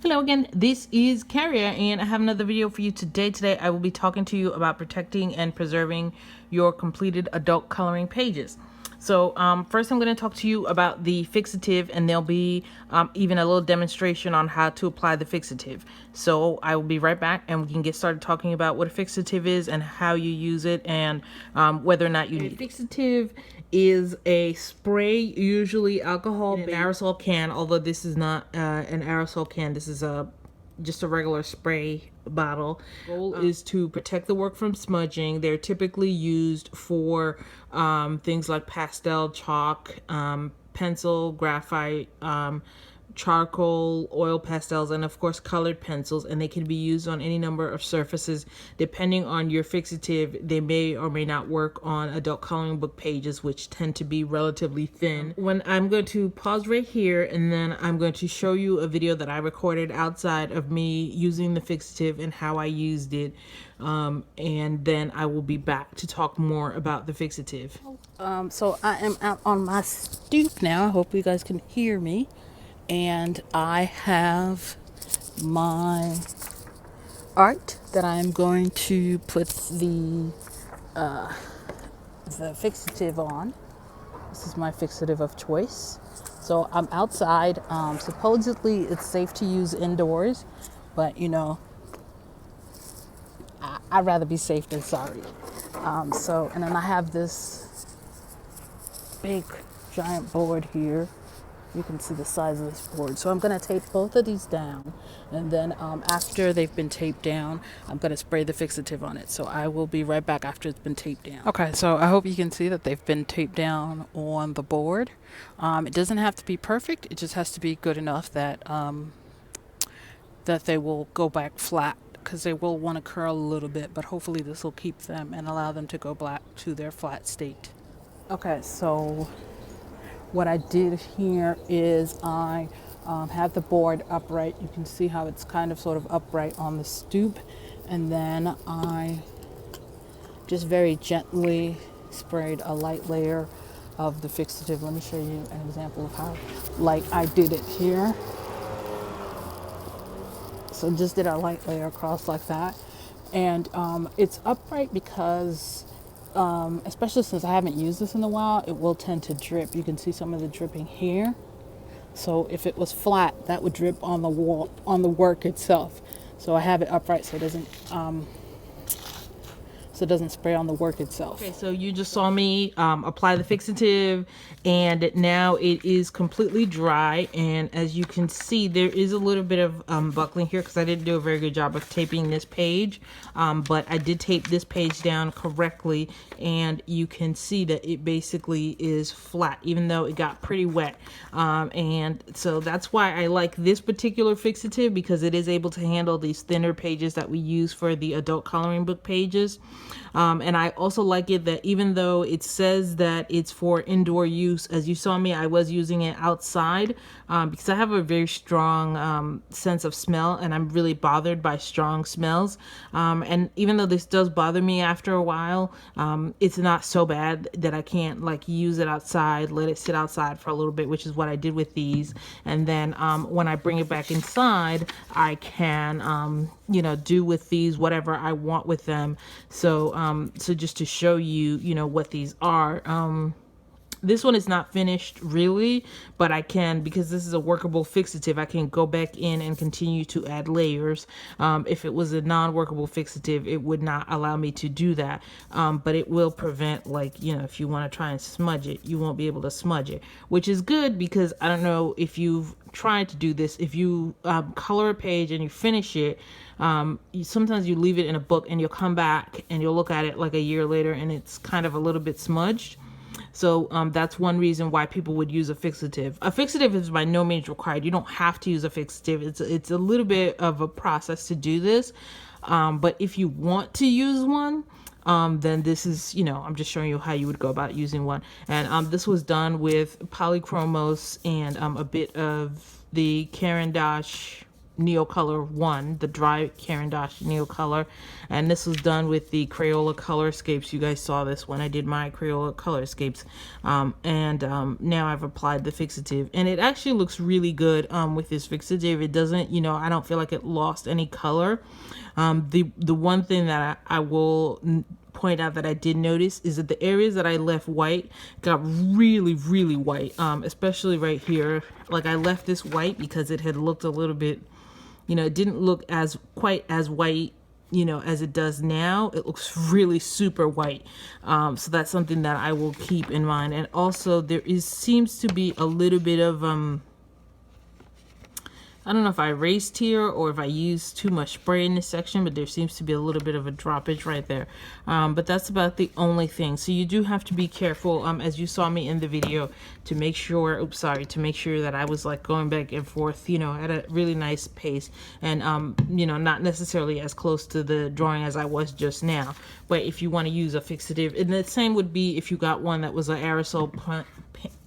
Hello again, this is Carrier and I have another video for you today. Today I will be talking to you about protecting and preserving your completed adult coloring pages. So first I'm going to talk to you about the fixative, and there'll be even a little demonstration on how to apply the fixative. So I will be right back and we can get started talking about what a fixative is and how you use it, and whether or not you need it. Fixative is a spray, usually alcohol in an aerosol can, although this is not an aerosol can. This is just a regular spray bottle. The goal is to protect the work from smudging. They're typically used for things like pastel, chalk, pencil, graphite, charcoal, oil pastels, and of course colored pencils, and they can be used on any number of surfaces. Depending on your fixative, they may or may not work on adult coloring book pages, which tend to be relatively thin. When I'm going to pause right here, and then I'm going to show you a video that I recorded outside of me using the fixative and how I used it, and then I will be back to talk more about the fixative. So I am out on my stoop now. I hope you guys can hear me. And I have my art that I'm going to put the fixative on. This is my fixative of choice. So I'm outside. Supposedly it's safe to use indoors, but you know, I'd rather be safe than sorry. And then I have this big giant board here. You can see the size of this board. So I'm going to tape both of these down, and then after they've been taped down, I'm going to spray the fixative on it. So I will be right back after it's been taped down. Okay, so I hope you can see that they've been taped down on the board. It doesn't have to be perfect. It just has to be good enough that that they will go back flat, because they will want to curl a little bit, but hopefully this will keep them and allow them to go back to their flat state. Okay, so what I did here is I have the board upright. You can see how it's kind of sort of upright on the stoop. And then I just very gently sprayed a light layer of the fixative. Let me show you an example of how light I did it here. So just did a light layer across like that. And it's upright because especially since I haven't used this in a while, it will tend to drip. You can see some of the dripping here. So if it was flat, that would drip on the wall, on the work itself. So I have it upright so it doesn't spray on the work itself. Okay, so you just saw me apply the fixative, and now it is completely dry. And as you can see, there is a little bit of buckling here because I didn't do a very good job of taping this page, but I did tape this page down correctly, and you can see that it basically is flat, even though it got pretty wet. And so that's why I like this particular fixative, because it is able to handle these thinner pages that we use for the adult coloring book pages. And I also like it that even though it says that it's for indoor use, as you saw me, I was using it outside because I have a very strong sense of smell, and I'm really bothered by strong smells. And even though this does bother me after a while, it's not so bad that I can't like use it outside, let it sit outside for a little bit, which is what I did with these. And then when I bring it back inside, I can you know, do with these whatever I want with them. So so just to show you, you know, what these are. This one is not finished really, but I can, because this is a workable fixative, I can go back in and continue to add layers. If it was a non-workable fixative, it would not allow me to do that. But it will prevent, like, you know, if you want to try and smudge it, you won't be able to smudge it, which is good, because I don't know if you've tried to do this. If you color a page and you finish it, sometimes you leave it in a book and you'll come back and you'll look at it like a year later and it's kind of a little bit smudged. So that's one reason why people would use a fixative. A fixative is by no means required. You don't have to use a fixative. It's a little bit of a process to do this. But if you want to use one, then this is, you know, I'm just showing you how you would go about using one. And this was done with Polychromos and a bit of the Caran d'Ache Neo Color 1, the dry Caran d'Ache Neo Color, and this was done with the Crayola Colorscapes. You guys saw this when I did my Crayola Colorscapes, now I've applied the fixative, and it actually looks really good with this fixative. It doesn't, you know, I don't feel like it lost any color. The one thing that I will point out that I did notice is that the areas that I left white got really white, especially right here. Like, I left this white because it had looked a little bit, you know, it didn't look as quite as white, you know, as it does now. It looks really super white. So that's something that I will keep in mind. And also there seems to be a little bit of I don't know if I erased here or if I used too much spray in this section, but there seems to be a little bit of a droppage right there. But that's about the only thing. So you do have to be careful, as you saw me in the video, to make sure, to make sure that I was like going back and forth, you know, at a really nice pace, and you know, not necessarily as close to the drawing as I was just now. But if you want to use a fixative, and the same would be if you got one that was an aerosol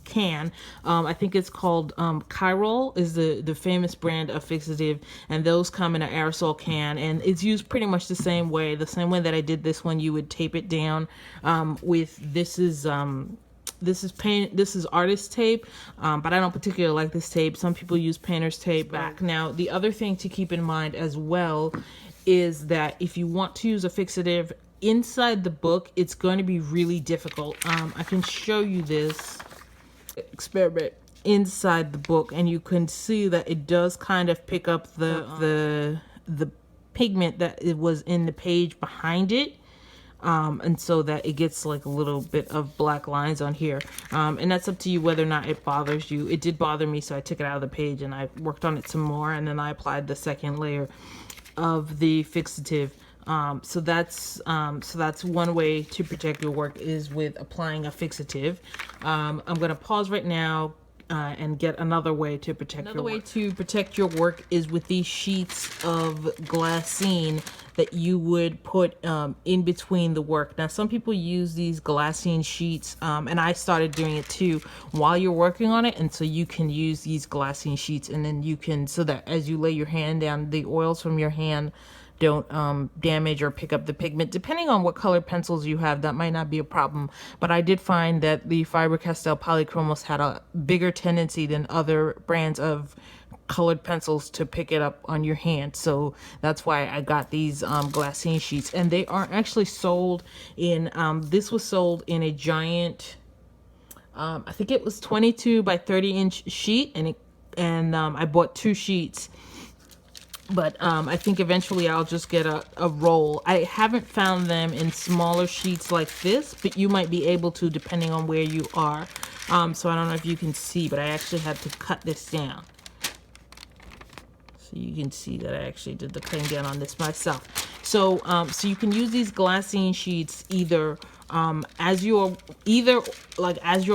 can, I think it's called Krylon is the famous brand of fixative, and those come in an aerosol can, and it's used pretty much the same way that I did this one. You would tape it down with this is artist tape, but I don't particularly like this tape. Some people use painter's tape back. Now, the other thing to keep in mind as well is that if you want to use a fixative inside the book, it's going to be really difficult. I can show you this experiment inside the book, and you can see that it does kind of pick up the pigment that it was in the page behind it, and so that it gets like a little bit of black lines on here, and that's up to you whether or not it bothers you. It did bother me, so I took it out of the page and I worked on it some more, and then I applied the second layer of the fixative. So that's one way to protect your work, is with applying a fixative. I'm going to pause right now and get another way to protect your work. Another way to protect your work is with these sheets of glassine that you would put in between the work. Now, some people use these glassine sheets, and I started doing it too, while you're working on it. And so you can use these glassine sheets, and then you can, so that as you lay your hand down, the oils from your hand don't damage or pick up the pigment. Depending on what color pencils you have, that might not be a problem, but I did find that the Faber Castell Polychromos had a bigger tendency than other brands of colored pencils to pick it up on your hand. So that's why I got these glassine sheets, and they are actually sold in this was sold in a giant I think it was 22 by 30 inch sheet, and I bought 2 sheets. But I think eventually I'll just get a roll. I haven't found them in smaller sheets like this, but you might be able to, depending on where you are. So I don't know if you can see, but I actually had to cut this down. So you can see that I actually did the cutting down on this myself. So so you can use these glassine sheets either as you're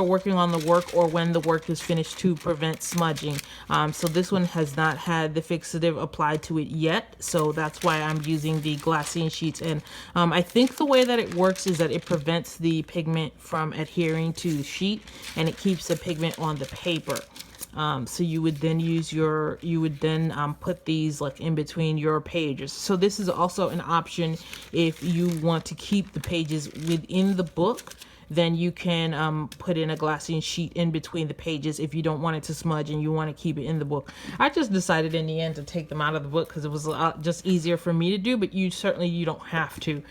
working on the work, or when the work is finished, to prevent smudging. So this one has not had the fixative applied to it yet, so that's why I'm using the glassine sheets. And I think the way that it works is that it prevents the pigment from adhering to the sheet, and it keeps the pigment on the paper. So you would then put these like in between your pages. So this is also an option if you want to keep the pages within the book. Then you can put in a glassine sheet in between the pages if you don't want it to smudge and you want to keep it in the book. I just decided in the end to take them out of the book because it was just easier for me to do, but you don't have to.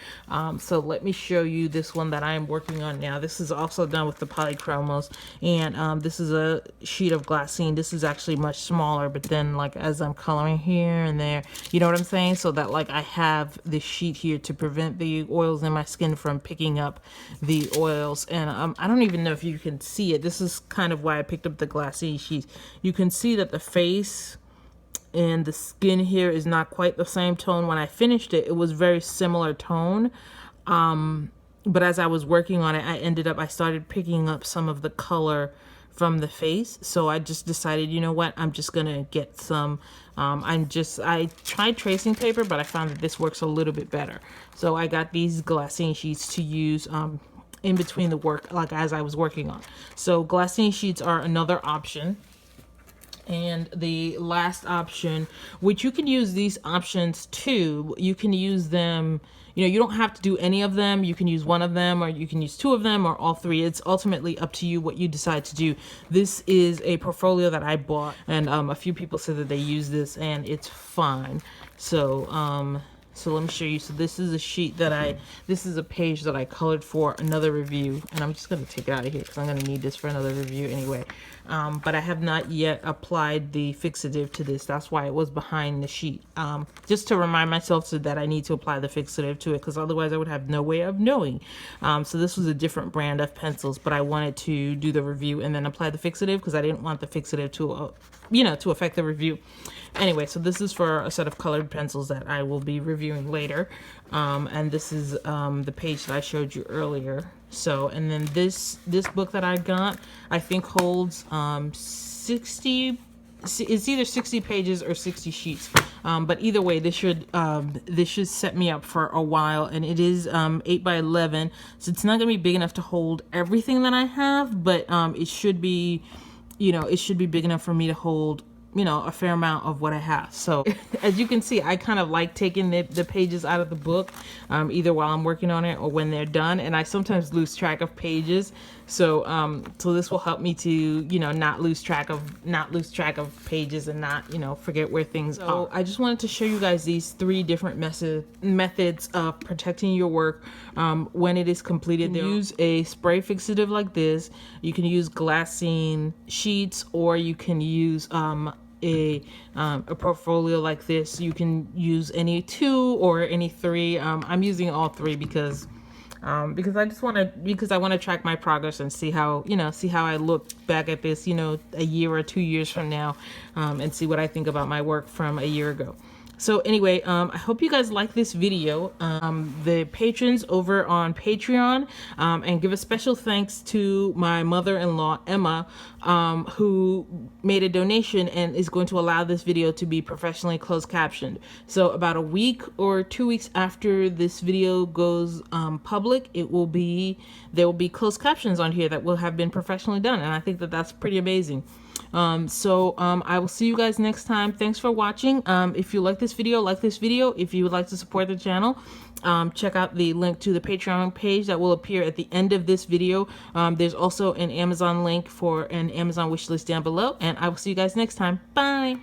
So let me show you this one that I'm working on now. This is also done with the Polychromos, and this is a sheet of glassine. This is actually much smaller, but then like as I'm coloring here and there, you know what I'm saying? So that like I have this sheet here to prevent the oils in my skin from picking up the oil. And I don't even know if you can see it. This is kind of why I picked up the glassine sheets. You can see that the face and the skin here is not quite the same tone. When I finished it, it was very similar tone. But as I was working on it, I started picking up some of the color from the face. So I just decided, you know what, I'm just gonna get some I tried tracing paper, but I found that this works a little bit better. So I got these glassine sheets to use in between the work, like as I was working on. So glassine sheets are another option. And the last option, which you can use these options too, you can use them, you know, you don't have to do any of them. You can use one of them, or you can use two of them, or all three. It's ultimately up to you what you decide to do. This is a portfolio that I bought, and a few people said that they use this and it's fine. So so let me show you. So this is a sheet that this is a page that I colored for another review, and I'm just going to take it out of here because I'm going to need this for another review anyway. But I have not yet applied the fixative to this. That's why it was behind the sheet. Just to remind myself so that I need to apply the fixative to it, because otherwise I would have no way of knowing. So this was a different brand of pencils, but I wanted to do the review and then apply the fixative because I didn't want the fixative to, to affect the review. Anyway, so this is for a set of colored pencils that I will be reviewing later. And this is the page that I showed you earlier. So, and then this book that I got, I think holds 60, it's either 60 pages or 60 sheets. But either way, this should set me up for a while, and it is 8 by 11, so it's not gonna be big enough to hold everything that I have, but it should be, it should be big enough for me to hold, a fair amount of what I have. So as you can see, I kind of like taking the pages out of the book, either while I'm working on it or when they're done. And I sometimes lose track of pages. So, so this will help me to, not lose track of pages and not, forget where things are. So I just wanted to show you guys these 3 different methods of protecting your work when it is completed. You can use a spray fixative like this. You can use glassine sheets, or you can use a portfolio like this. You can use any 2 or any 3. I'm using all 3 because I want to track my progress and see how I look back at this, a year or 2 years from now, and see what I think about my work from a year ago. So anyway, I hope you guys like this video. The patrons over on Patreon, and give a special thanks to my mother-in-law, Emma, who made a donation and is going to allow this video to be professionally closed captioned. So about a week or 2 weeks after this video goes public, there will be closed captions on here that will have been professionally done, and I think that that's pretty amazing. I will see you guys next time. Thanks for watching. If you like this video, if you would like to support the channel, check out the link to the Patreon page that will appear at the end of this video. There's also an Amazon link for an Amazon wishlist down below, and I will see you guys next time. Bye.